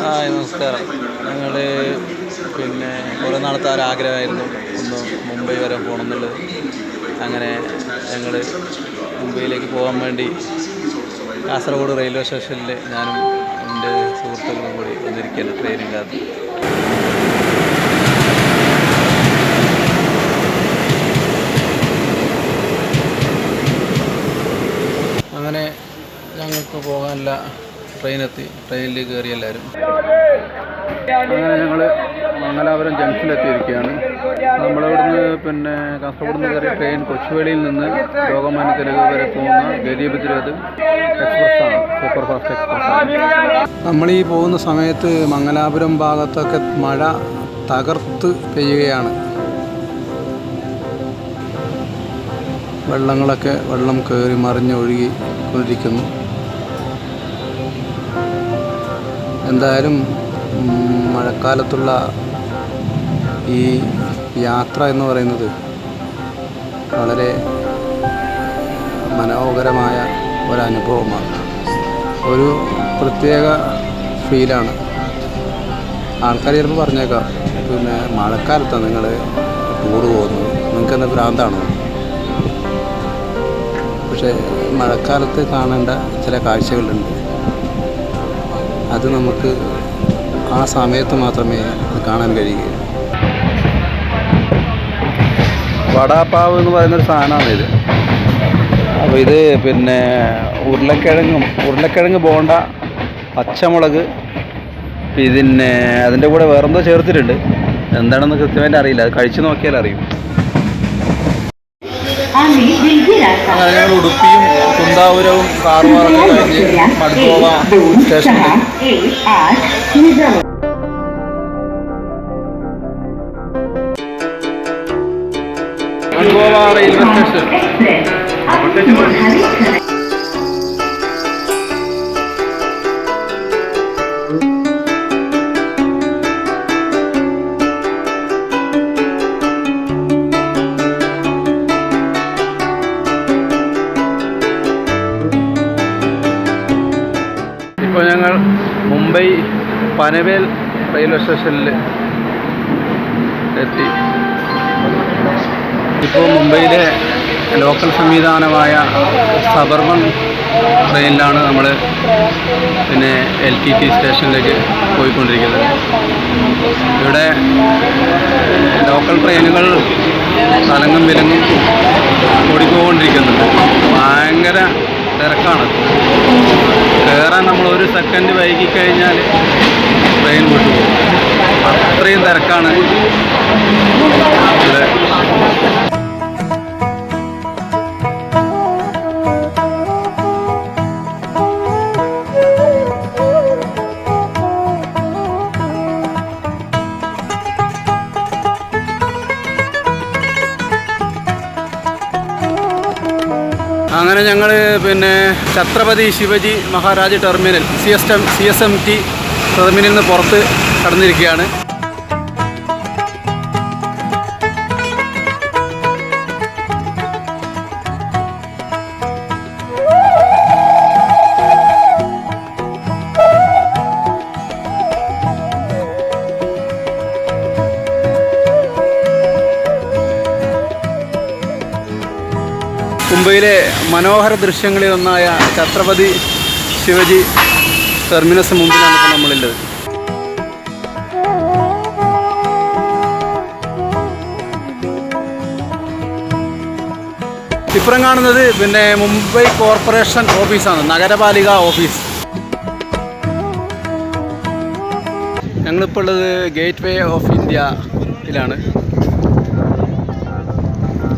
നമസ്കാരം. ഞങ്ങൾ കുറേ നാളത്തെ ഒരാഗ്രഹമായിരുന്നു ഒന്ന് മുംബൈ വരെ പോകണം എന്നുള്ളത്. അങ്ങനെ ഞങ്ങൾ മുംബൈയിലേക്ക് പോകാൻ വേണ്ടി കാസർഗോഡ് റെയിൽവേ സ്റ്റേഷനിൽ ഞാനും എൻ്റെ സുഹൃത്തുക്കളും കൂടി വന്നിരിക്കുകയാണ് ട്രെയിനും കാത്ത്. അങ്ങനെ ഞങ്ങൾക്ക് പോകാനുള്ള ട്രെയിനെത്തി. ട്രെയിനിൽ കയറി എല്ലാവരും. അങ്ങനെ ഞങ്ങൾ മംഗലാപുരം ജംഗ്ഷനിലെത്തിയിരിക്കുകയാണ്. നമ്മളിവിടുന്ന് കാസർഗോഡ് നിന്ന് കയറിയ ട്രെയിൻ കൊച്ചുവേളിയിൽ നിന്ന് ലോകമാന്യ തിലക് വരെ പോകുന്ന ഗരീബ് രഥ് എക്സ്പ്രസ്സാണ്, സൂപ്പർ ഫാസ്റ്റ് എക്സ്പ്രസ്സാണ്. നമ്മളീ പോകുന്ന സമയത്ത് മംഗലാപുരം ഭാഗത്തൊക്കെ മഴ തകർത്ത് പെയ്യുകയാണ്. വെള്ളം കയറി മറിഞ്ഞൊഴുകി കൊണ്ടിരിക്കുന്നു. എന്തായാലും മഴക്കാലത്തുള്ള ഈ യാത്ര എന്ന് പറയുന്നത് വളരെ മനോഹരമായ ഒരനുഭവമാണ്. ഒരു പ്രത്യേക ഫീലാണ്. ആൾക്കാർ ചിലപ്പോൾ പറഞ്ഞേക്കാം, മഴക്കാലത്താണ് നിങ്ങൾ ടൂറ് പോകുന്നത്, നിങ്ങൾക്കെന്താ ഭ്രാന്താണോ? പക്ഷേ മഴക്കാലത്ത് കാണേണ്ട ചില കാഴ്ചകളുണ്ട്. അത് നമുക്ക് ആ സമയത്ത് മാത്രമേ കാണാൻ കഴിയുകയുള്ളൂ. വടാപ്പാവ് എന്ന് പറയുന്നൊരു സാധനമാണ് ഇത്. അപ്പോൾ ഇത് ഉരുളക്കിഴങ്ങ് ബോണ്ട, പച്ചമുളക്, അതിൻ്റെ കൂടെ വേറെന്തോ ചേർത്തിട്ടുണ്ട്. എന്താണെന്ന് കൃത്യമായിട്ട് അറിയില്ല, അത് കഴിച്ചു നോക്കിയാൽ അറിയും. അങ്ങനെ ഞങ്ങൾ ഉടുപ്പിയും കുന്താപുരവും കാറുമാറൊക്കെ കഴിഞ്ഞ് മഡ്ഗോവ സ്റ്റേഷനിൽ. Madgaon railway station. ഇപ്പോൾ ഞങ്ങൾ മുംബൈ പനവേൽ റെയിൽവേ സ്റ്റേഷനിൽ എത്തി. ഇപ്പോൾ മുംബൈയിലെ ലോക്കൽ സംവിധാനമായ സബർബൻ ട്രെയിനിലാണ് നമ്മൾ LTT സ്റ്റേഷനിലേക്ക് പോയിക്കൊണ്ടിരിക്കുന്നത്. ഇവിടെ ലോക്കൽ ട്രെയിനുകൾ തലങ്ങും വിലങ്ങും ഓടിക്കൊണ്ടിരിക്കുന്നുണ്ട്. ഭയങ്കര തിരക്കാണ്. കയറാൻ നമ്മൾ ഒരു സെക്കൻഡ് വൈകിക്കഴിഞ്ഞാൽ ട്രെയിൻ വിട്ടുപോകും. അത്രയും തിരക്കാണ് ഇവിടെ. അങ്ങനെ ഞങ്ങൾ ഛത്രപതി ശിവജി മഹാരാജ് ടെർമിനൽ CSMT ടെർമിനലിൽ നിന്ന് പുറത്ത് കടന്നിരിക്കുകയാണ്. മുംബൈയിലെ മനോഹര ദൃശ്യങ്ങളിൽ ഒന്നായ ഛത്രപതി ശിവജി ടെർമിനസ് മുമ്പിലാണ് ഇപ്പോൾ നമ്മളുള്ളത്. ഇപ്പുറം കാണുന്നത് മുംബൈ കോർപ്പറേഷൻ ഓഫീസാണ്, നഗരപാലിക ഓഫീസ്. ഞങ്ങളിപ്പോൾ ഉള്ളത് ഗേറ്റ് വേ ഓഫ് ഇന്ത്യയിലാണ്.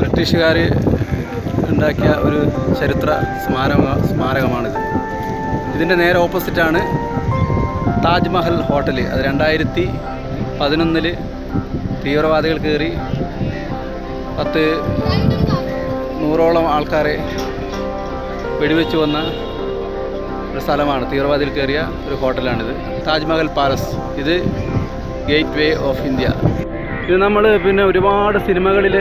ബ്രിട്ടീഷുകാർ ഉണ്ടാക്കിയ ഒരു ചരിത്ര സ്മാരകമാണിത്. ഇതിൻ്റെ നേരെ ഓപ്പോസിറ്റാണ് താജ്മഹൽ ഹോട്ടൽ. അത് 2011 തീവ്രവാദികൾ കയറി 100ഓളം ആൾക്കാരെ വെടിവെച്ച് വന്ന ഒരു സ്ഥലമാണ്. തീവ്രവാദികൾ കയറിയ ഒരു ഹോട്ടലാണിത്, താജ്മഹൽ പാലസ്. ഇത് ഗേറ്റ് വേ ഓഫ് ഇന്ത്യ. ഇത് നമ്മൾ ഒരുപാട് സിനിമകളിൽ,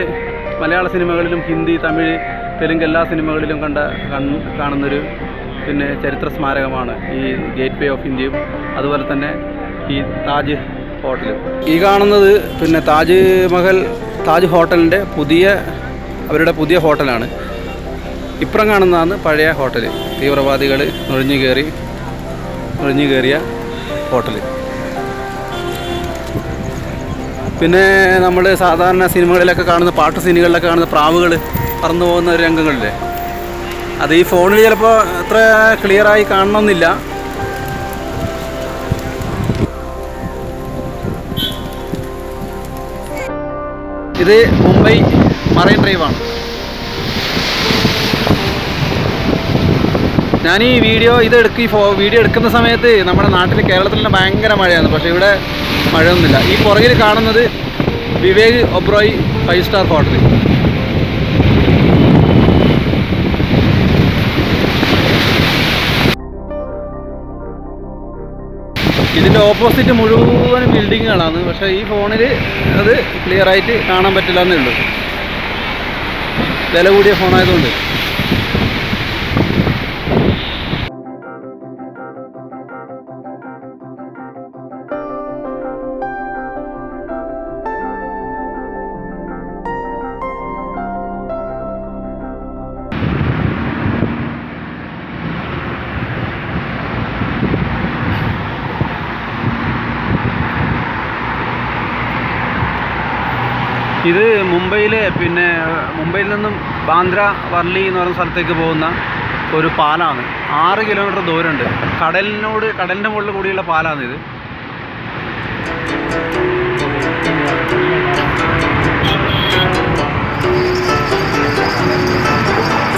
മലയാള സിനിമകളിലും ഹിന്ദി, തമിഴ്, തെലുങ്ക് എല്ലാ സിനിമകളിലും കാണുന്നൊരു ചരിത്ര സ്മാരകമാണ് ഈ ഗേറ്റ് വേ ഓഫ് ഇന്ത്യയും. അതുപോലെ തന്നെ ഈ താജ് ഹോട്ടൽ. ഈ കാണുന്നത് പിന്നെ താജ് ഹോട്ടലിൻ്റെ അവരുടെ പുതിയ ഹോട്ടലാണ്. ഇപ്പുറം കാണുന്നതാണ് പഴയ ഹോട്ടൽ, തീവ്രവാദികൾ നുഴഞ്ഞു കയറിയ ഹോട്ടൽ. പിന്നെ നമ്മൾ സാധാരണ സിനിമകളിലൊക്കെ കാണുന്ന പാട്ട് സീനുകളിലൊക്കെ കാണുന്ന പ്രാവുകൾ പറന്നു പോകുന്ന ഒരു രംഗങ്ങളില്ലേ, അത് ഈ ഫോണിൽ ചിലപ്പോൾ അത്ര ക്ലിയറായി കാണണമെന്നില്ല. ഇത് മുംബൈ മറൈൻ ഡ്രൈവാണ്. ഞാൻ ഈ വീഡിയോ എടുക്കുന്ന സമയത്ത് നമ്മുടെ നാട്ടിൽ കേരളത്തിൽ തന്നെ ഭയങ്കര മഴയാണ്. പക്ഷേ ഇവിടെ മഴയൊന്നുമില്ല. ഈ പുറകിൽ കാണുന്നത് വിവേക് ഒബ്രോയ് 5 സ്റ്റാർ ഹോട്ടൽ. ഇതിൻ്റെ ഓപ്പോസിറ്റ് മുഴുവനും ബിൽഡിങ്ങുകളാണ്. പക്ഷേ ഈ ഫോണിൽ അത് ക്ലിയറായിട്ട് കാണാൻ പറ്റില്ല എന്നേ ഉള്ളൂ, വില കൂടിയ ഫോണായതുകൊണ്ട്. ഇത് മുംബൈയിൽ നിന്നും ബാന്ദ്ര വർലി എന്ന് പറയുന്ന സ്ഥലത്തേക്ക് പോകുന്ന ഒരു പാലമാണ്. 6 കിലോമീറ്റർ ദൂരമുണ്ട്. കടലിൻ്റെ മുകളിൽ കൂടിയുള്ള പാലമാണിത്.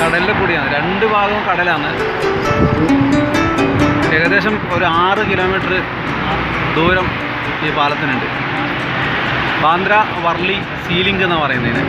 കടലിൻ്റെ കൂടിയാണ്, 2 ഭാഗവും കടലാണ്. ഏകദേശം ഒരു 6 കിലോമീറ്റർ ദൂരം ഈ പാലത്തിനുണ്ട്. ബാന്ദ്ര വർലി സീലിംഗ് എന്ന് പറയുന്നതിന്.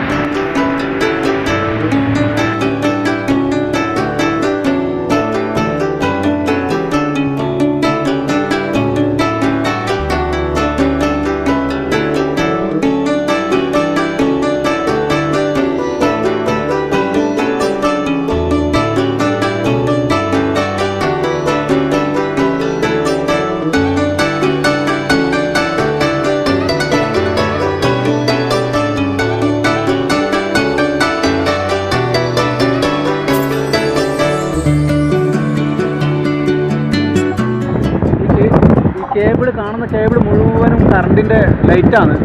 കാണുന്ന കേബിൾ മുഴുവനും കറണ്ടിൻ്റെ ലൈറ്റാണ്.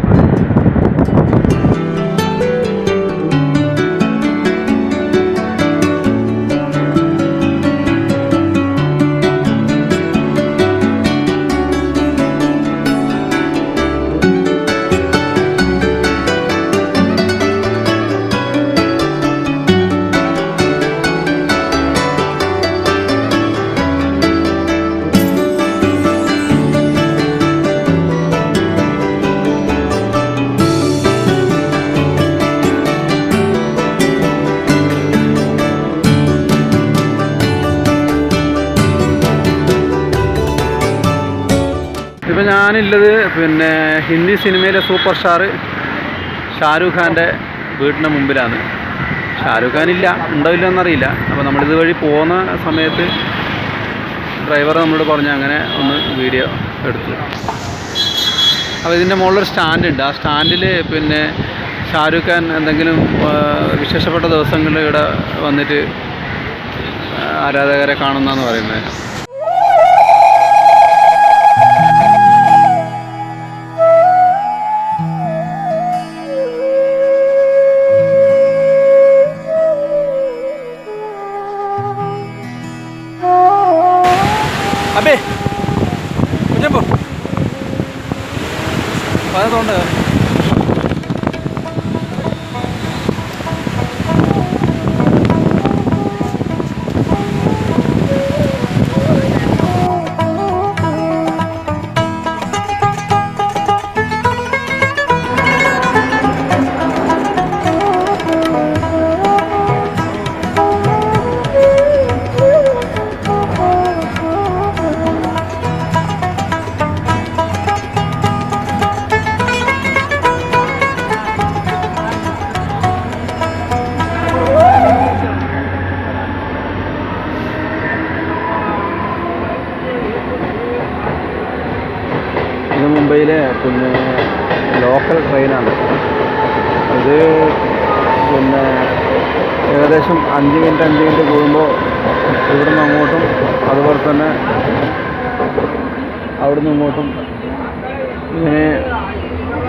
ഇപ്പോൾ ഞാനുള്ളത് ഹിന്ദി സിനിമയിലെ സൂപ്പർ സ്റ്റാർ ഷാരൂഖ് ഖാൻ്റെ വീടിൻ്റെ മുമ്പിലാണ്. ഷാരൂഖ് ഖാൻ ഉണ്ടോ എന്നറിയില്ല. അപ്പോൾ നമ്മളിതുവഴി പോകുന്ന സമയത്ത് ഡ്രൈവർ നമ്മളോട് പറഞ്ഞു അങ്ങനെ ഒന്ന് വീഡിയോ എടുത്തു. അപ്പോൾ ഇതിൻ്റെ മുകളിലൊരു സ്റ്റാൻഡുണ്ട്. ആ സ്റ്റാൻഡിൽ ഷാരൂഖ് ഖാൻ എന്തെങ്കിലും വിശേഷപ്പെട്ട ദിവസങ്ങളിൽ ഇവിടെ വന്നിട്ട് ആരാധകരെ കാണുന്നതെന്ന് പറയുന്നത്. അബേ കുഞ്ഞപ്പോ പലതുണ്ട്. മുംബൈയിലെ പിന്നെ ലോക്കൽ ട്രെയിനാണ് ഇത്. പിന്നെ ഏകദേശം 5 മിനിറ്റ് കൂടുമ്പോൾ ഇവിടുന്ന് അങ്ങോട്ടും അതുപോലെ തന്നെ അവിടുന്ന് ഇങ്ങോട്ടും ഇങ്ങനെ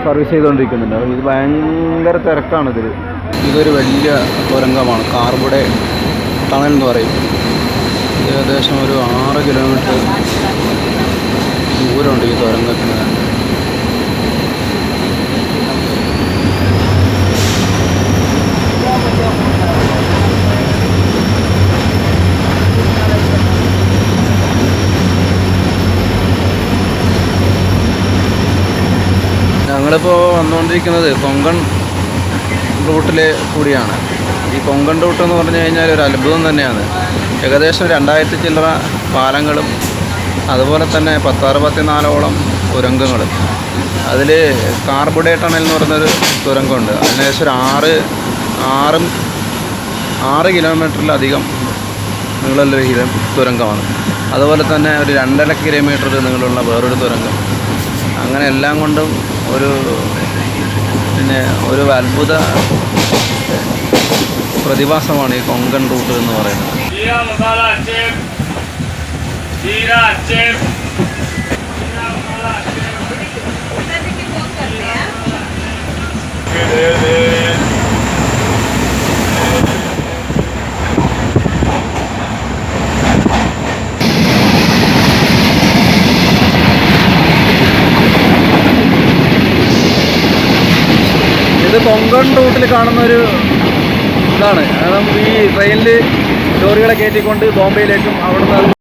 സർവീസ് ചെയ്തുകൊണ്ടിരിക്കുന്നുണ്ട്. ഇത് ഭയങ്കര തിരക്കാണിതിൽ. ഇതൊരു വലിയ തുരങ്കമാണ്, കാർബുഡേ ടണൽ എന്ന് പറയും. ഏകദേശം ഒരു 6 കിലോമീറ്റർ ദൂരമുണ്ട് ഈ തുരങ്കത്തിന്. ഞങ്ങളിപ്പോൾ വന്നുകൊണ്ടിരിക്കുന്നത് കൊങ്കൺ റൂട്ടിൽ കൂടിയാണ്. ഈ കൊങ്കൺ റൂട്ട് എന്ന് പറഞ്ഞു കഴിഞ്ഞാൽ ഒരു അത്ഭുതം തന്നെയാണ്. ഏകദേശം 2000 ചില്ലറ പാലങ്ങളും അതുപോലെ തന്നെ 1064ഓളം തുരങ്കങ്ങളും. അതിൽ കാർബുഡേ ടണൽ എന്ന് പറയുന്നൊരു തുരങ്കമുണ്ട്. അതിനേശം ഒരു 6 കിലോമീറ്ററിലധികം നീളമുള്ളൊരു തുരങ്കമാണ്. അതുപോലെ തന്നെ ഒരു 2.5 കിലോമീറ്റർ നീളമുള്ള വേറൊരു തുരങ്കം. അങ്ങനെ എല്ലാം കൊണ്ടും ഒരു അത്ഭുത പ്രതിഭാസമാണ് ഈ കൊങ്കൺ റൂട്ട് എന്ന് പറയുന്നത്. ഇത് കൊങ്കൺ റൂട്ടിൽ കാണുന്ന ഒരു ഇതാണ്. കാരണം ഈ ട്രെയിനിൽ ലോറികളെ കയറ്റിക്കൊണ്ട് ബോംബെയിലേക്കും അവിടുന്ന്